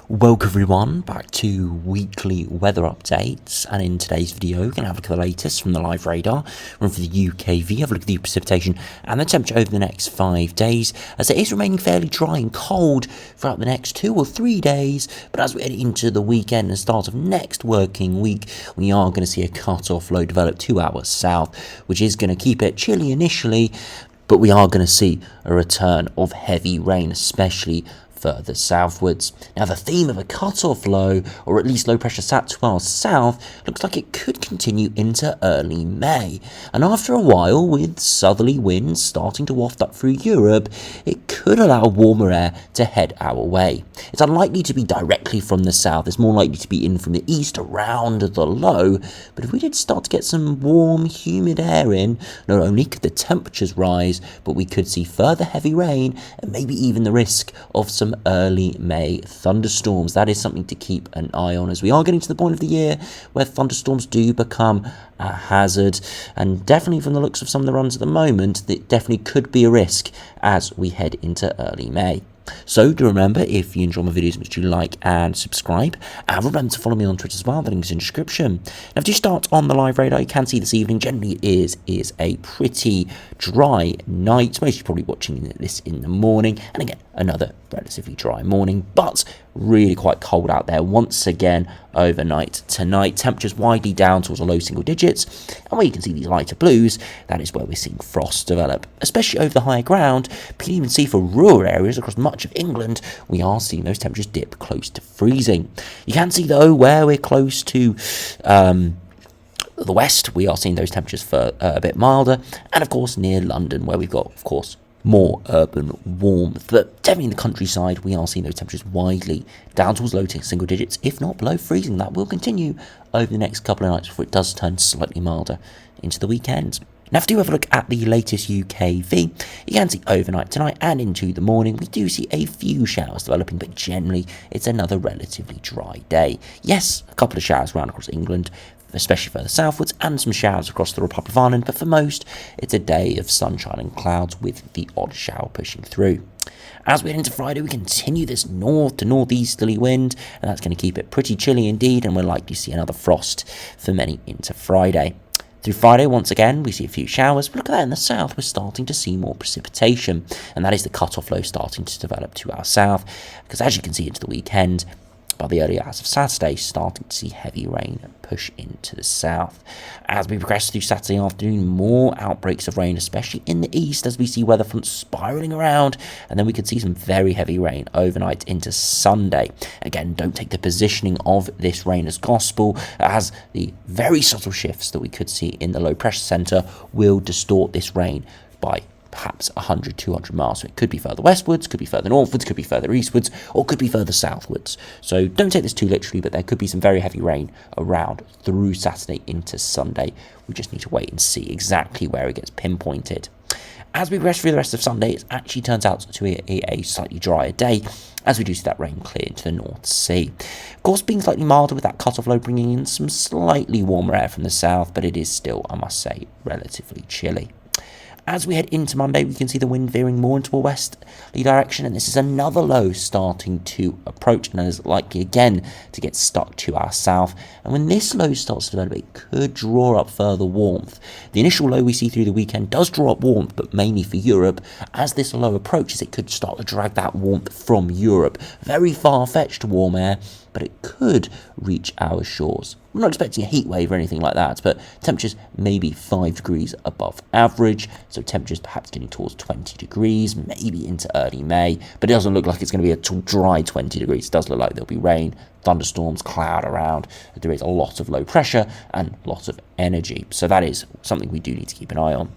Welcome everyone back to weekly weather updates, and in today's video we're going to have a look at the latest from the live radar, run for the UKV, have a look at the precipitation and the temperature over the next 5 days, as it is remaining fairly dry and cold throughout the next 2 or 3 days. But as we head into the weekend and start of next working week, we are going to see a cut-off low develop 2 hours south, which is going to keep it chilly initially, but we are going to see a return of heavy rain, especially further southwards. Now, the theme of a cut-off low, or at least low pressure sat 12 south, looks like it could continue into early May. And after a while, with southerly winds starting to waft up through Europe, it could allow warmer air to head our way. It's unlikely to be directly from the south, it's more likely to be in from the east around the low, but if we did start to get some warm, humid air in, not only could the temperatures rise, but we could see further heavy rain and maybe even the risk of some early May thunderstorms. That is something to keep an eye on, as we are getting to the point of the year where thunderstorms do become a hazard, and definitely from the looks of some of the runs at the moment, it definitely could be a risk as we head into early May. So do remember, if you enjoy my videos, make sure you like and subscribe, and remember to follow me on Twitter as well, the link's in the description. Now, if you start on the live radar, you can see this evening generally it is a pretty dry night. Most of you probably watching this in the morning, and again another relatively dry morning, but really quite cold out there once again overnight tonight. Temperatures widely down towards the low single digits, and where you can see these lighter blues, that is where we're seeing frost develop, especially over the higher ground. But you can even see for rural areas across much of England, we are seeing those temperatures dip close to freezing. You can see though where we're close to the west, we are seeing those temperatures for a bit milder, and of course near London where we've got, of course, more urban warmth. But definitely in the countryside, we are seeing those temperatures widely down towards low single digits, if not below freezing. That will continue over the next couple of nights before it does turn slightly milder into the weekend. Now, if you do have a look at the latest UKV, you can see overnight tonight and into the morning, we do see a few showers developing, but generally it's another relatively dry day. Yes, a couple of showers around across England, especially further southwards, and some showers across the Republic of Ireland, but for most, it's a day of sunshine and clouds with the odd shower pushing through. As we head into Friday, we continue this north to northeasterly wind, and that's going to keep it pretty chilly indeed, and we're likely to see another frost for many into Friday. Through Friday, once again, we see a few showers, but look at that, in the south, we're starting to see more precipitation, and that is the cut-off low starting to develop to our south, because as you can see into the weekend, by the early hours of Saturday, starting to see heavy rain push into the south. As we progress through Saturday afternoon, more outbreaks of rain, especially in the east, as we see weather fronts spiralling around, and then we could see some very heavy rain overnight into Sunday. Again, don't take the positioning of this rain as gospel, as the very subtle shifts that we could see in the low pressure centre will distort this rain by perhaps 100, 200 miles. So it could be further westwards, could be further northwards, could be further eastwards, or could be further southwards. So don't take this too literally, but there could be some very heavy rain around through Saturday into Sunday. We just need to wait and see exactly where it gets pinpointed. As we progress through the rest of Sunday, it actually turns out to be a slightly drier day, as we do see that rain clear into the North Sea. Of course, being slightly milder with that cut-off low, bringing in some slightly warmer air from the south, but it is still, I must say, relatively chilly. As we head into Monday, we can see the wind veering more into a westerly direction, and this is another low starting to approach, and is likely again to get stuck to our south. And when this low starts to develop, it could draw up further warmth. The initial low we see through the weekend does draw up warmth, but mainly for Europe. As this low approaches, it could start to drag that warmth from Europe. Very far-fetched warm air, but it could reach our shores. I'm not expecting a heat wave or anything like that, but temperatures maybe 5 degrees above average, so temperatures perhaps getting towards 20 degrees, maybe into early May, but it doesn't look like it's going to be a dry 20 degrees. It does look like there'll be rain, thunderstorms, cloud around. There is a lot of low pressure and lots of energy, so that is something we do need to keep an eye on.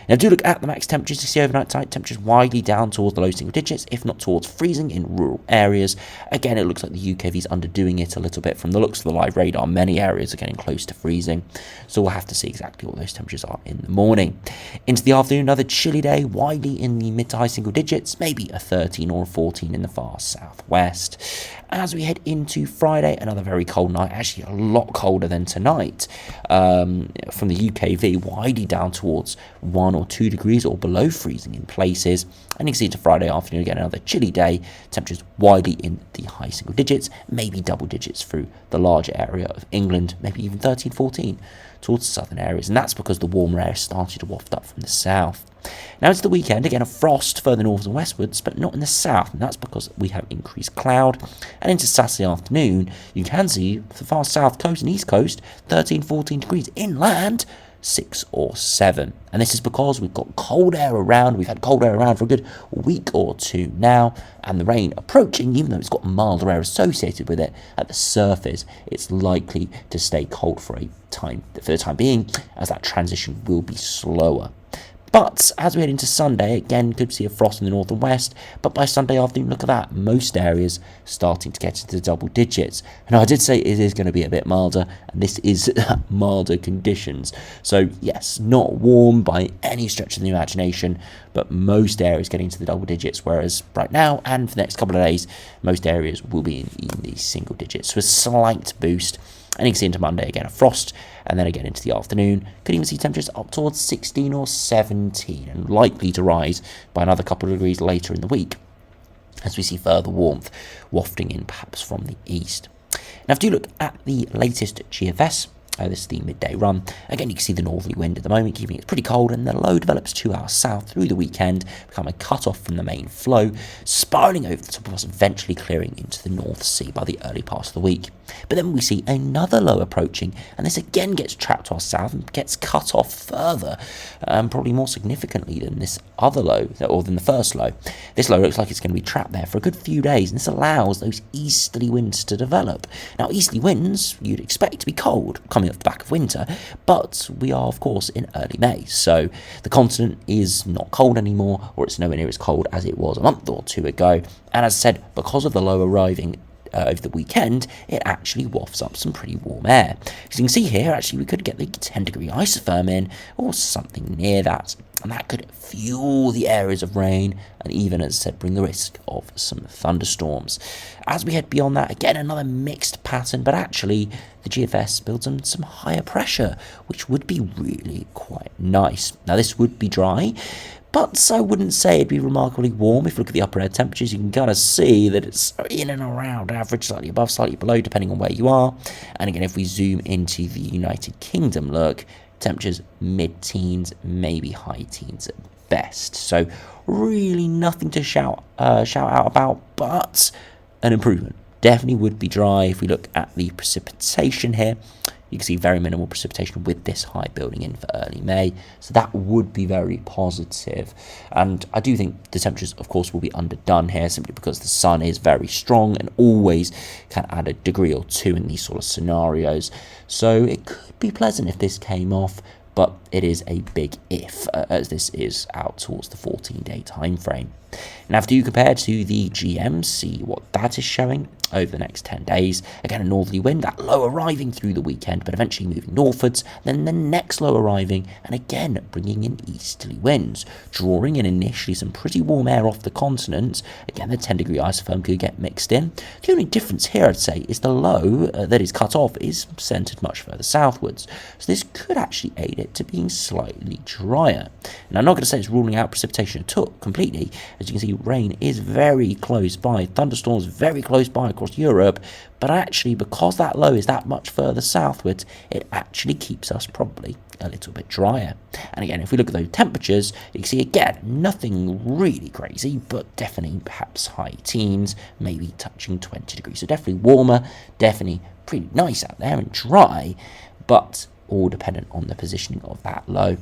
Now, do look at the max temperatures. You see overnight tonight, temperatures widely down towards the low single digits, if not towards freezing in rural areas. Again, it looks like the UKV is underdoing it a little bit from the looks of the live radar. Many areas are getting close to freezing, so we'll have to see exactly what those temperatures are in the morning. Into the afternoon, another chilly day, widely in the mid to high single digits, maybe a 13 or a 14 in the far southwest. As we head into Friday, another very cold night, actually a lot colder than tonight. From the UKV, widely down towards 1 or 2 degrees or below freezing in places. And you can see into Friday afternoon again, another chilly day, temperatures widely in the high single digits, maybe double digits through the larger area of England, maybe even 13, 14 towards the southern areas. And that's because the warmer air started to waft up from the south. Now it's the weekend, again a frost further north and westwards, but not in the south, and that's because we have increased cloud. And into Saturday afternoon, you can see the far south coast and east coast, 13, 14 degrees, inland 6 or 7. And this is because we've got cold air around. We've had cold air around for a good week or two now, and the rain approaching, even though it's got milder air associated with it at the surface, it's likely to stay cold for the time being, as that transition will be slower. But as we head into Sunday, again, could see a frost in the north and west. But by Sunday afternoon, look at that. Most areas starting to get into the double digits. And I did say it is going to be a bit milder, and this is milder conditions. So yes, not warm by any stretch of the imagination, but most areas getting into the double digits. Whereas right now and for the next couple of days, most areas will be in the single digits. So a slight boost. And you can see into Monday again a frost, and then again into the afternoon. Could even see temperatures up towards 16 or 17, and likely to rise by another couple of degrees later in the week, as we see further warmth wafting in perhaps from the east. Now if you look at the latest GFS, this is the midday run. Again, you can see the northerly wind at the moment, keeping it pretty cold, and the low develops 2 hours south through the weekend, become a cut-off from the main flow, spiralling over the top of us, eventually clearing into the North Sea by the early part of the week. But then we see another low approaching, and this again gets trapped to our south and gets cut off further, probably more significantly than this other low, or than the first low. This low looks like it's going to be trapped there for a good few days, and this allows those easterly winds to develop. Now, easterly winds you'd expect to be cold, coming off the back of winter, but we are of course in early May, so the continent is not cold anymore, or it's nowhere near as cold as it was a month or two ago. And as I said, because of the low arriving over the weekend, it actually wafts up some pretty warm air. As you can see here, actually we could get the 10-degree isotherm in, or something near that, and that could fuel the areas of rain, and even, as I said, bring the risk of some thunderstorms. As we head beyond that, again another mixed pattern, but actually the GFS builds on some higher pressure, which would be really quite nice. Now this would be dry, but I wouldn't say it'd be remarkably warm. If you look at the upper air temperatures, you can kind of see that it's in and around average, slightly above, slightly below, depending on where you are. And again, if we zoom into the United Kingdom, look, temperatures mid-teens, maybe high teens at best. So really nothing to shout out about, but an improvement. Definitely would be dry. If we look at the precipitation here, you can see very minimal precipitation with this high building in for early May. So that would be very positive. And I do think the temperatures, of course, will be underdone here simply because the sun is very strong and always can add a degree or two in these sort of scenarios. So it could be pleasant if this came off, but it is a big if, as this is out towards the 14-day time frame. Now, after you compare to the GM, see what that is showing over the next 10 days. Again, a northerly wind, that low arriving through the weekend, but eventually moving northwards, then the next low arriving, and again bringing in easterly winds, drawing in initially some pretty warm air off the continent. Again, the 10-degree isotherm could get mixed in. The only difference here, I'd say, is the low that is cut off is centered much further southwards. So this could actually aid it to being slightly drier. And I'm not going to say it's ruling out precipitation completely. As you can see, rain is very close by, thunderstorms very close by across Europe, but actually because that low is that much further southwards, it actually keeps us probably a little bit drier. And again, if we look at those temperatures, you can see again nothing really crazy, but definitely perhaps high teens, maybe touching 20 degrees. So definitely warmer, definitely pretty nice out there and dry, but all dependent on the positioning of that low.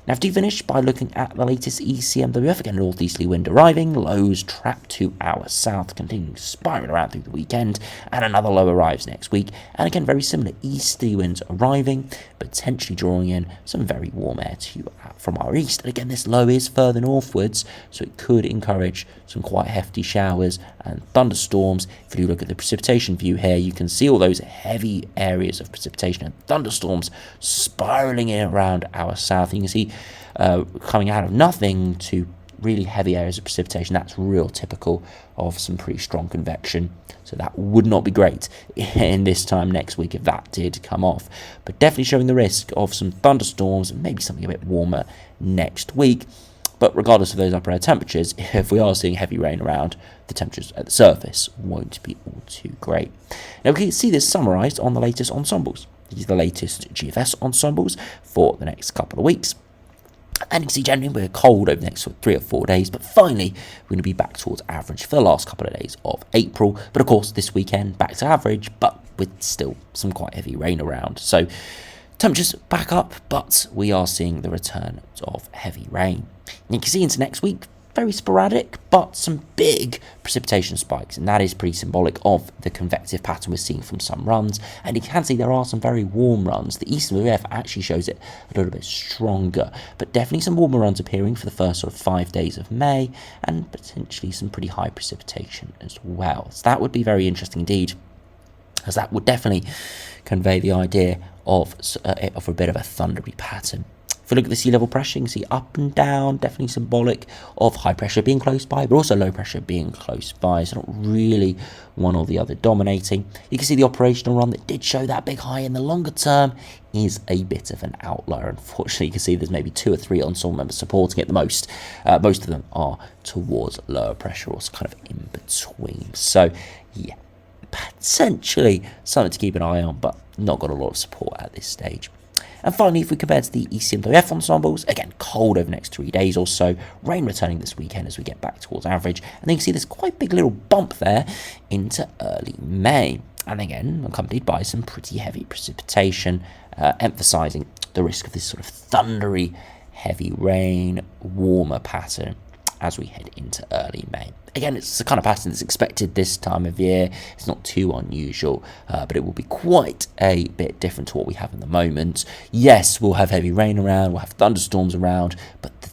Now, to finish by looking at the latest ECMWF, again, northeasterly wind arriving, lows trapped 2 hours south, continuing spiraling around through the weekend, and another low arrives next week. And again, very similar easterly winds arriving, potentially drawing in some very warm air from our east. And again, this low is further northwards, so it could encourage some quite hefty showers and thunderstorms. If you look at the precipitation view here, you can see all those heavy areas of precipitation and thunderstorms spiraling in around our south. You can see coming out of nothing to really heavy areas of precipitation. That's real typical of some pretty strong convection. So that would not be great in this time next week if that did come off. But definitely showing the risk of some thunderstorms and maybe something a bit warmer next week. But regardless of those upper air temperatures, if we are seeing heavy rain around, the temperatures at the surface won't be all too great. Now we can see this summarised on the latest ensembles. These are the latest GFS ensembles for the next couple of weeks. And you can see generally we're cold over the next 3 or 4 days, but finally we're going to be back towards average for the last couple of days of April. But of course this weekend back to average, but with still some quite heavy rain around. So temperatures back up, but we are seeing the return of heavy rain. And you can see into next week, very sporadic, but some big precipitation spikes, and that is pretty symbolic of the convective pattern we're seeing from some runs. And you can see there are some very warm runs. The eastern relief actually shows it a little bit stronger, but definitely some warmer runs appearing for the first sort of 5 days of May, and potentially some pretty high precipitation as well. So that would be very interesting indeed, as that would definitely convey the idea of a bit of a thundery pattern. If we look at the sea level pressure, you can see up and down, definitely symbolic of high pressure being close by, but also low pressure being close by, so not really one or the other dominating. You can see the operational run that did show that big high in the longer term is a bit of an outlier. Unfortunately, you can see there's maybe 2 or 3 ensemble members supporting it the most. Most of them are towards lower pressure, or kind of in between. So, yeah, potentially something to keep an eye on, but not got a lot of support at this stage. And finally, if we compare to the ECMWF ensembles, again, cold over the next 3 days or so, rain returning this weekend as we get back towards average, and then you can see this quite big little bump there into early May, and again, accompanied by some pretty heavy precipitation, emphasising the risk of this sort of thundery, heavy rain, warmer pattern as we head into early May. Again, it's the kind of pattern that's expected this time of year. It's not too unusual, but it will be quite a bit different to what we have in the moment. Yes, we'll have heavy rain around, we'll have thunderstorms around, but the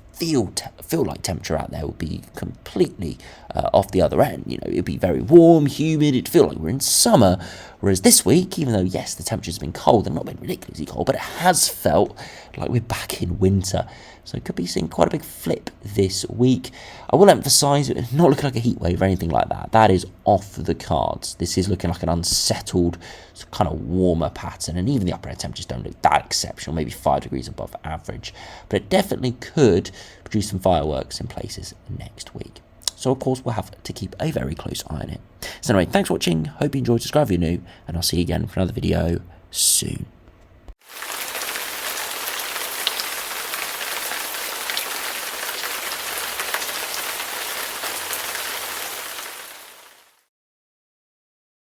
feel like temperature out there will be completely off the other end. You know, it'll be very warm, humid, it'd feel like we're in summer. Whereas this week, even though, yes, the temperature's been cold, they've not been ridiculously cold, but it has felt like we're back in winter. So it could be seeing quite a big flip this week. I will emphasise it's not looking like a heat wave or anything like that. That is off the cards. This is looking like an unsettled, kind of warmer pattern. And even the upper air temperatures don't look that exceptional, maybe 5 degrees above average. But it definitely could produce some fireworks in places next week. So, of course, we'll have to keep a very close eye on it. So anyway, thanks for watching. Hope you enjoyed. Subscribe if you're new. And I'll see you again for another video soon.